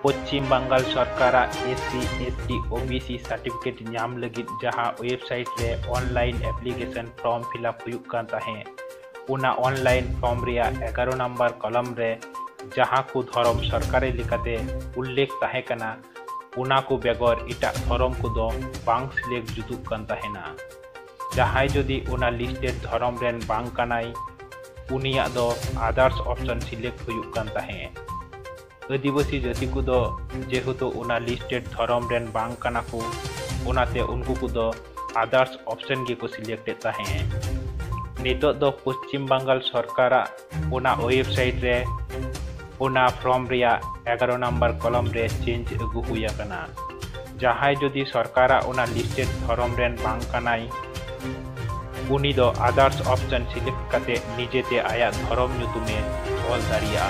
पश्चिम बंगाल सरकार SC ST OBC certificate नाम लगित जहां वेबसाइट रे ऑनलाइन एप्लीकेशन फॉर्म फिलअप हुयुक कान ताहें उना ऑनलाइन फॉर्म रे 11 नंबर कलम रे जहां को धर्म सरकारी लिकाते उल्लेख ताहें कना उना को बेगर इटा धर्म को दो बांग सिलेक्ट जुदुक कान ताहेना जहां जदि उना लिस्टेड धर्म रेन बांग कानाई उनिया दो आदर्स ऑप्शन सिलेक्ट हुयुक कान ताहें आदिवासी जाति को दो जेहेतु उना लिस्टेड धर्म रेन बांग काना को उनाते उनको को दो आदर्स ऑप्शन गे को सिलेक्ट ताहें नितो दो पश्चिम बंगाल सरकार उना वेबसाइट रे उना फॉर्म रिया 11 नंबर कलम रे चेंज अगु हुया कना जहां जदि सरकार उना लिस्टेड धर्म रेन बांग कानाई उनी दो आदर्स ऑप्शन सिलेक्ट काते निजेते आया धर्म नुतुमे ऑल दारिया।